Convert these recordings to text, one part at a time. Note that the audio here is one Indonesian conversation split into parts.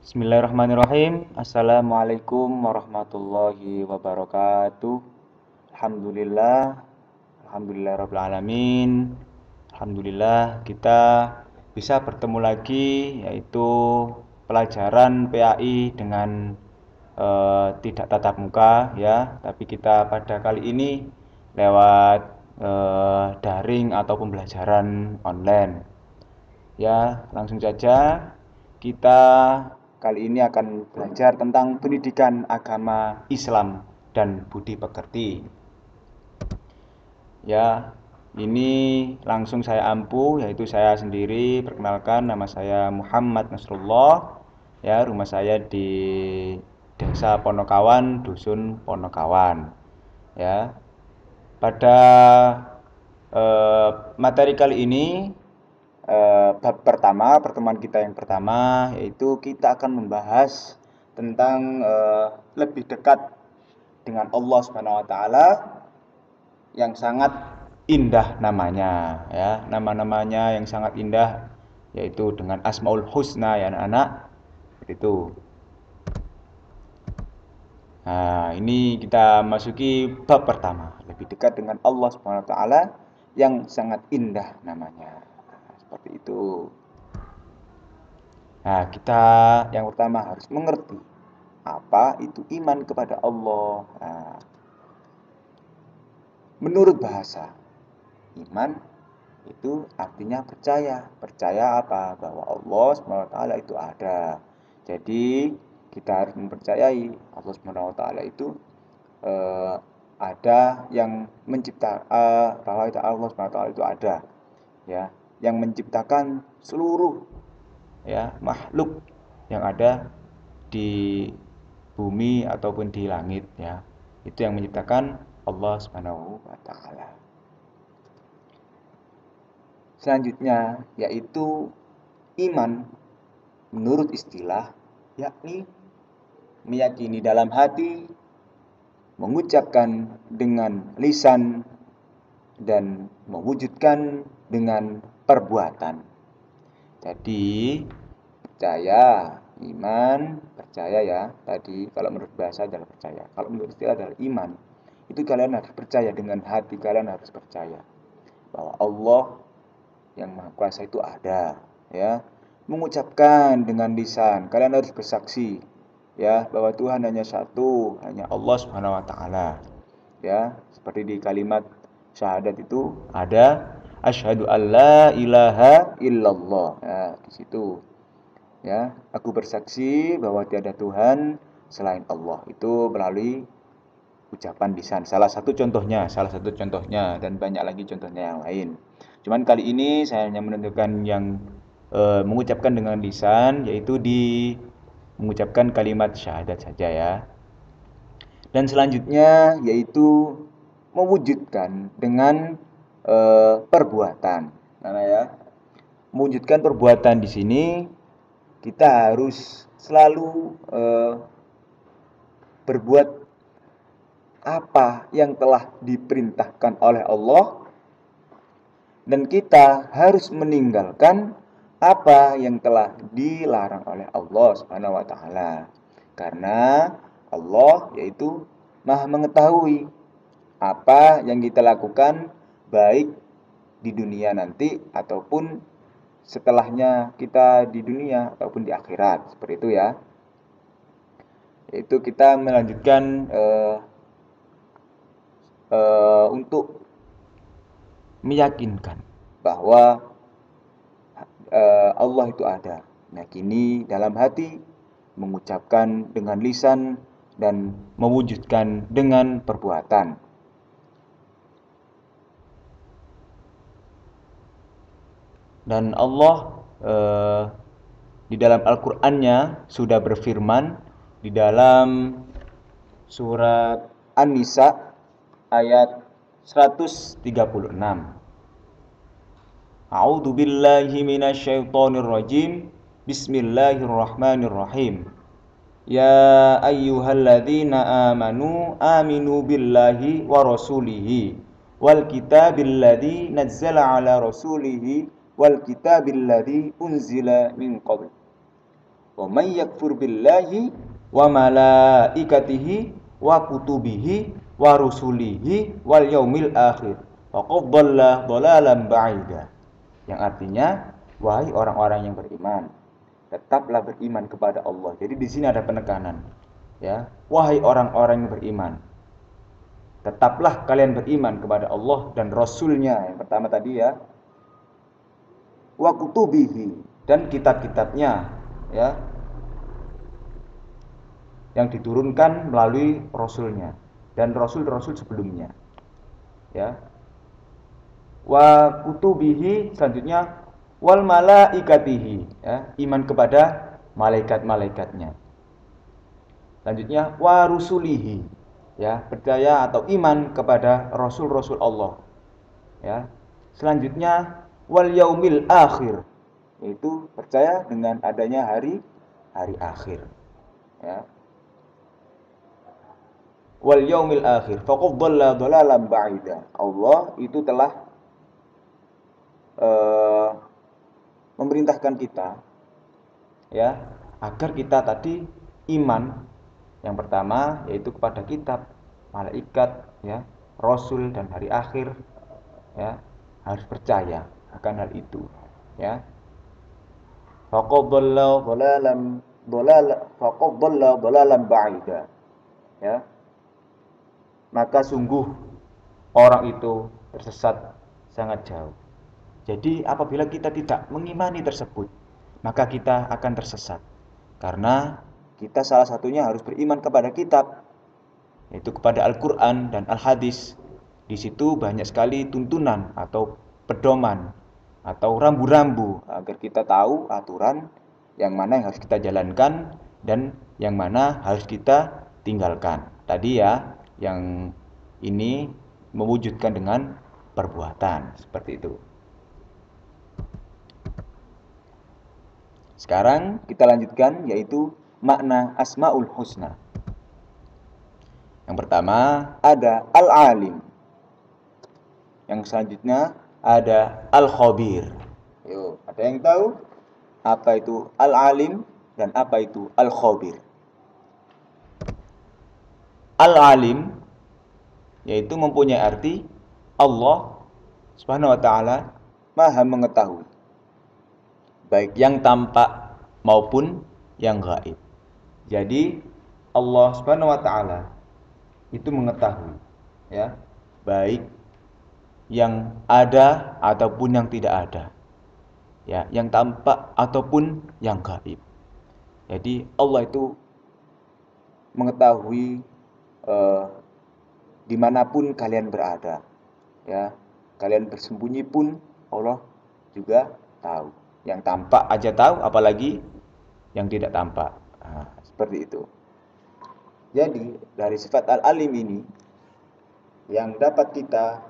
Bismillahirrahmanirrahim. Assalamualaikum warahmatullahi wabarakatuh. Alhamdulillah, Alhamdulillahirabbil alamin. Alhamdulillah kita bisa bertemu lagi, yaitu pelajaran PAI dengan tidak tatap muka ya, tapi kita pada kali ini lewat daring atau pembelajaran online. Ya, langsung saja kita kali ini akan belajar tentang pendidikan agama Islam dan budi pekerti. Ya, ini langsung saya ampu, yaitu saya sendiri. Perkenalkan, nama saya Muhammad Nasrullah. Ya, rumah saya di Desa Ponokawan, Dusun Ponokawan. Ya, pada materi kali ini bab pertama, pertemuan kita yang pertama, yaitu kita akan membahas tentang lebih dekat dengan Allah Subhanahu wa taala yang sangat indah namanya ya. Nama-namanya yang sangat indah yaitu dengan Asmaul Husna ya anak-anak. Itu. Nah, ini kita masuki bab pertama, lebih dekat dengan Allah Subhanahu wa taala yang sangat indah namanya. Seperti itu. Nah, kita yang pertama harus mengerti apa itu iman kepada Allah. Nah, menurut bahasa, iman itu artinya percaya. Percaya apa? Bahwa Allah SWT itu ada. Jadi, kita harus mempercayai Allah SWT itu ada yang mencipta, bahwa Allah SWT itu ada. Ya, yang menciptakan seluruh ya makhluk yang ada di bumi ataupun di langit ya. Itu yang menciptakan Allah Subhanahu wa taala. Selanjutnya yaitu iman menurut istilah yakni meyakini dalam hati, mengucapkan dengan lisan dan mewujudkan dengan perbuatan. Jadi percaya, iman, percaya ya. Tadi kalau menurut bahasa adalah percaya. Kalau menurut istilah adalah iman. Itu kalian harus percaya, dengan hati kalian harus percaya bahwa Allah yang Maha Kuasa itu ada, ya. Mengucapkan dengan lisan, kalian harus bersaksi ya bahwa Tuhan hanya satu, hanya Allah Subhanahu wa taala. Ya, seperti di kalimat syahadat itu ada asyhadu alla ilaha illallah. Ya, di situ. Ya, aku bersaksi bahwa tiada Tuhan selain Allah. Itu melalui ucapan lisan. Salah satu contohnya, dan banyak lagi contohnya yang lain. Cuman kali ini saya hanya menentukan yang mengucapkan dengan lisan, yaitu di mengucapkan kalimat syahadat saja ya. Dan selanjutnya yaitu mewujudkan dengan perbuatan. Nah ya, mewujudkan perbuatan di sini kita harus selalu berbuat apa yang telah diperintahkan oleh Allah, dan kita harus meninggalkan apa yang telah dilarang oleh Allah Subhanahu wa taala. Karena Allah yaitu Maha mengetahui apa yang kita lakukan baik di dunia nanti ataupun setelahnya kita di dunia ataupun di akhirat. Seperti itu ya. Yaitu kita melanjutkan untuk meyakinkan bahwa Allah itu ada. Meyakini dalam hati, mengucapkan dengan lisan, dan mewujudkan dengan perbuatan. Dan Allah di dalam Al-Qur'annya sudah berfirman di dalam surat An-Nisa ayat 136. A'udzu billahi minasyaitonir rajim. Bismillahirrahmanirrahim. Ya ayyuhalladzina aminu billahi wa rasulihi wal kitabilladzi nazzala ala rasulihi wal kitabilladzi unzila min qabl Wa may yakfur billahi wa malaikatihi wa kutubihi wa rusulihi wal yaumil akhir faqad dhalla dhalalan ba'ida. Yang artinya, wahai orang-orang yang beriman, tetaplah beriman kepada Allah. Jadi di sini ada penekanan, ya. Wahai orang-orang yang beriman, tetaplah kalian beriman kepada Allah dan Rasul-Nya. Yang pertama tadi ya, wa kutubihi, dan kitab-kitabnya, ya, yang diturunkan melalui Rasul-Nya dan Rasul-Rasul sebelumnya, ya. Wa kutubihi, selanjutnya wal malaikatihi, ya, iman kepada malaikat-malaikatnya. Selanjutnya wa rusulihi, ya, percaya atau iman kepada rasul-rasul Allah, ya. Selanjutnya wal yaumil akhir, yaitu percaya dengan adanya hari akhir, ya. Wal yaumil akhir faqad dhalla dhalalan ba'ida. Allah itu telah memerintahkan kita, ya, agar kita tadi iman yang pertama yaitu kepada kitab, malaikat, ya, rasul dan hari akhir, ya, harus percaya akan hal itu, ya. Faqad dhalla dhalalan ba'ida, ya. Maka sungguh orang itu tersesat sangat jauh. Jadi apabila kita tidak mengimani tersebut, maka kita akan tersesat. Karena kita salah satunya harus beriman kepada kitab, yaitu kepada Al-Quran dan Al-Hadis. Di situ banyak sekali tuntunan atau pedoman atau rambu-rambu agar kita tahu aturan yang mana yang harus kita jalankan dan yang mana harus kita tinggalkan. Tadi ya, yang ini mewujudkan dengan perbuatan, seperti itu. Sekarang kita lanjutkan, yaitu makna Asmaul Husna. Yang pertama ada Al-Alim. Yang selanjutnya ada Al-Khabir. Yuk, ada yang tahu apa itu Al-Alim dan apa itu Al-Khabir? Al-Alim yaitu mempunyai arti Allah Subhanahu wa taala Maha mengetahui, baik yang tampak maupun yang gaib. Jadi Allah Subhanahu wa taala itu mengetahui, ya, baik yang ada ataupun yang tidak ada, ya, yang tampak ataupun yang gaib. Jadi Allah itu mengetahui dimanapun kalian berada, ya, kalian bersembunyi pun Allah juga tahu. Yang tampak aja tahu, apalagi yang tidak tampak. Nah, seperti itu. Jadi dari sifat Al-Alim ini yang dapat kita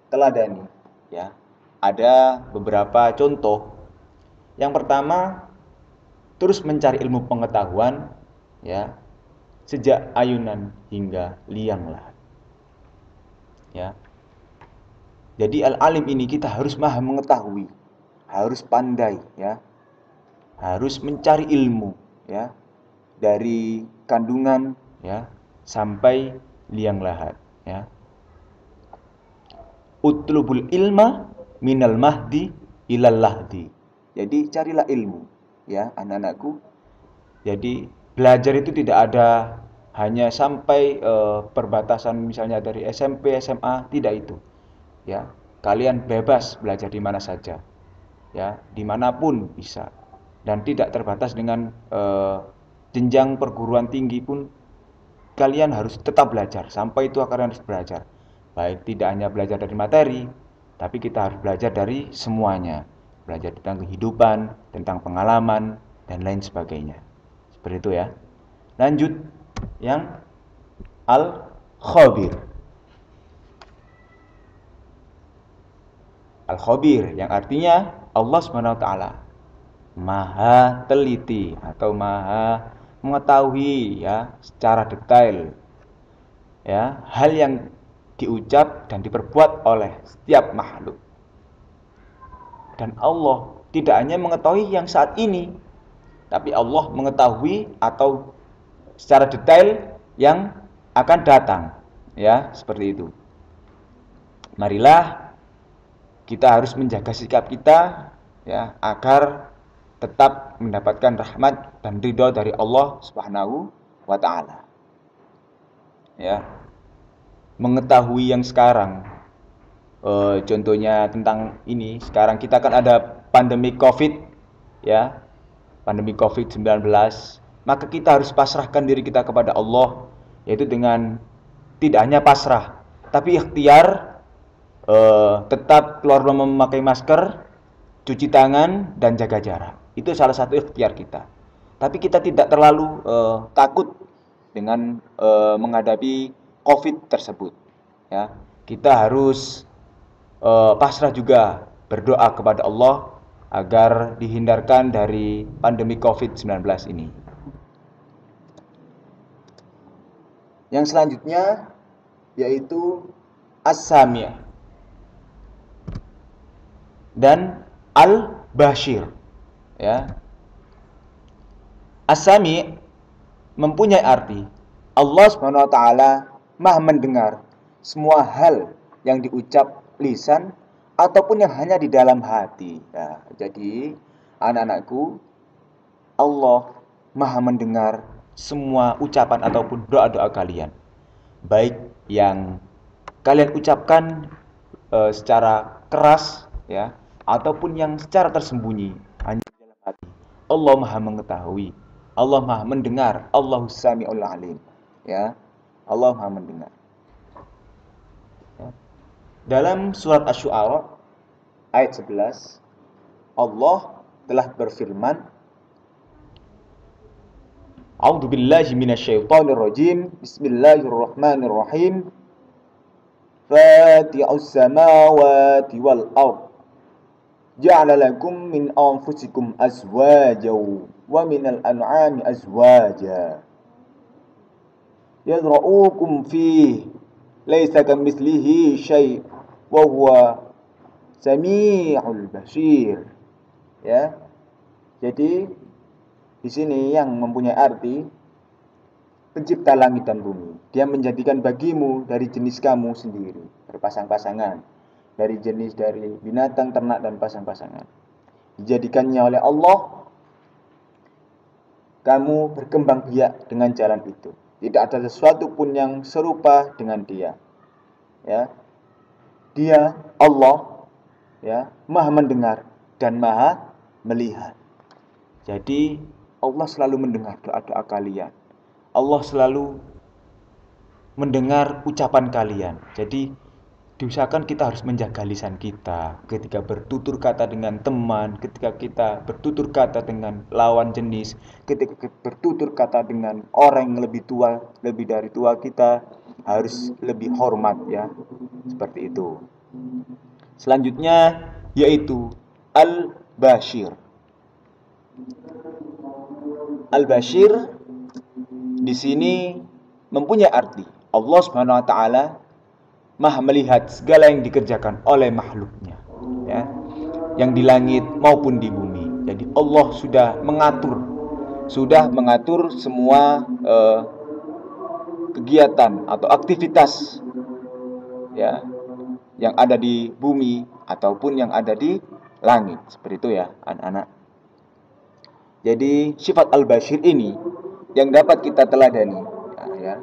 teladani, ya, ada beberapa contoh. Yang pertama, terus mencari ilmu pengetahuan, ya, sejak ayunan hingga liang lahat, ya. Jadi Al-Alim ini kita harus maha mengetahui, harus pandai, ya, harus mencari ilmu, ya, dari kandungan, ya, sampai liang lahat, ya. Utlubul ilma minal mahdi ilal lahdi. Jadi carilah ilmu, ya, anak-anakku. Jadi belajar itu tidak ada hanya sampai perbatasan misalnya dari SMP, SMA, tidak itu, ya. Kalian bebas belajar di mana saja, ya, dimanapun bisa, dan tidak terbatas dengan jenjang perguruan tinggi pun. Kalian harus tetap belajar, sampai itu kalian harus belajar. Baik tidak hanya belajar dari materi, tapi kita harus belajar dari semuanya. Belajar tentang kehidupan, tentang pengalaman, dan lain sebagainya. Seperti itu ya. Lanjut yang Al-Khabir. Al-Khabir yang artinya Allah SWT maha teliti atau maha mengetahui, ya, secara detail, ya, hal yang diucap dan diperbuat oleh setiap makhluk. Dan Allah tidak hanya mengetahui yang saat ini, tapi Allah mengetahui atau secara detail yang akan datang, ya, seperti itu. Marilah kita harus menjaga sikap kita, ya, agar tetap mendapatkan rahmat dan ridho dari Allah Subhanahu wa taala. Ya. Mengetahui yang sekarang, contohnya tentang ini, sekarang kita kan ada pandemi Covid, ya, pandemi Covid-19, maka kita harus pasrahkan diri kita kepada Allah, yaitu dengan tidak hanya pasrah, tapi ikhtiar, tetap keluar rumah memakai masker, cuci tangan, dan jaga jarak. Itu salah satu ikhtiar kita. Tapi kita tidak terlalu takut dengan menghadapi Covid tersebut. Ya, kita harus pasrah juga, berdoa kepada Allah agar dihindarkan dari pandemi Covid-19 ini. Yang selanjutnya yaitu As-Sami' dan Al-Bashir. Ya. As-Sami' mempunyai arti Allah Subhanahu wa taala Maha mendengar semua hal yang diucap lisan ataupun yang hanya di dalam hati. Ya, jadi anak-anakku, Allah Maha mendengar semua ucapan ataupun doa-doa kalian, baik yang kalian ucapkan secara keras, ya, ataupun yang secara tersembunyi hanya di dalam hati. Allah Maha mengetahui, Allah Maha mendengar, Allahus Sami'ul Alim. Ya, Allah Maha mendengar. Ya. Dalam surat Asy-Syu'ara ayat 11, Allah telah berfirman, A'udzu billahi minasyaitonir rajim. Bismillahirrahmanirrahim. Fati'us samawati wal ard. Ja'ala lakum min anfusikum azwajan wa minal an'ami azwaja. Yadra'ukum fihi laisa kamitslihi syai' wa huwa sami'ul basir. Ya. Jadi di sini yang mempunyai arti pencipta langit dan bumi. Dia menjadikan bagimu dari jenis kamu sendiri, berpasang-pasangan, dari jenis dari binatang, ternak dan pasang-pasangan. Dijadikannya oleh Allah, kamu berkembang biak dengan jalan itu. Tidak ada sesuatu pun yang serupa dengan dia. Ya. Dia Allah, ya, Maha mendengar dan Maha melihat. Jadi Allah selalu mendengar doa-doa kalian. Allah selalu mendengar ucapan kalian. Jadi diusahakan kita harus menjaga lisan kita ketika bertutur kata dengan teman, ketika kita bertutur kata dengan lawan jenis, ketika bertutur kata dengan orang yang lebih tua, lebih dari tua kita, harus lebih hormat, ya. Seperti itu. Selanjutnya yaitu Al-Bashir. Al-Bashir di sini mempunyai arti Allah Subhanahu wa taala Maha melihat segala yang dikerjakan oleh makhluknya, ya, yang di langit maupun di bumi. Jadi Allah sudah mengatur semua kegiatan atau aktivitas, ya, yang ada di bumi ataupun yang ada di langit. Seperti itu, ya, anak-anak. Jadi sifat Al-Bashir ini yang dapat kita teladani, ya,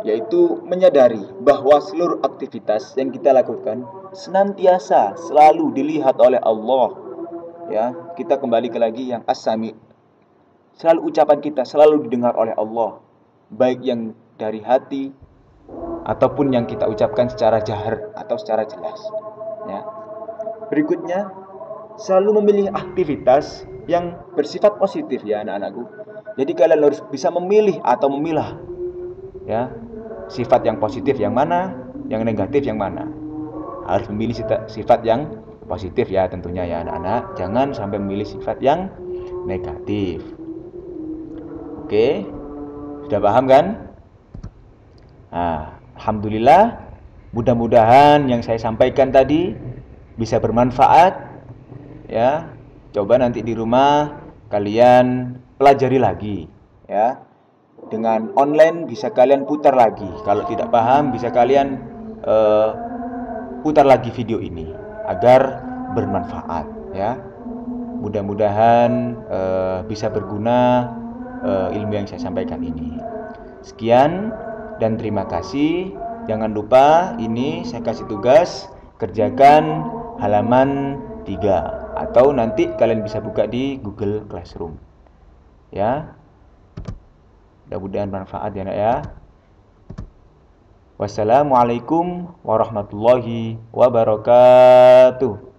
yaitu menyadari bahwa seluruh aktivitas yang kita lakukan senantiasa selalu dilihat oleh Allah. Ya, kita kembali ke lagi yang As-Sami. Selalu ucapan kita selalu didengar oleh Allah, baik yang dari hati ataupun yang kita ucapkan secara jahar atau secara jelas. Ya. Berikutnya, selalu memilih aktivitas yang bersifat positif, ya anak-anakku. Jadi kalian harus bisa memilih atau memilah, ya, sifat yang positif yang mana, yang negatif yang mana. Harus memilih sifat yang positif, ya, tentunya, ya anak-anak. Jangan sampai memilih sifat yang negatif. Oke, sudah paham kan? Nah, alhamdulillah, mudah-mudahan yang saya sampaikan tadi bisa bermanfaat, ya. Coba nanti di rumah kalian pelajari lagi ya. Dengan online bisa kalian putar lagi. Kalau tidak paham bisa kalian putar lagi video ini agar bermanfaat ya. Mudah-mudahan bisa berguna ilmu yang saya sampaikan ini. Sekian dan terima kasih. Jangan lupa ini saya kasih tugas, kerjakan halaman 3 atau nanti kalian bisa buka di Google Classroom. Ya. Mudah-mudahan bermanfaat ya, Nak ya. Wassalamualaikum warahmatullahi wabarakatuh.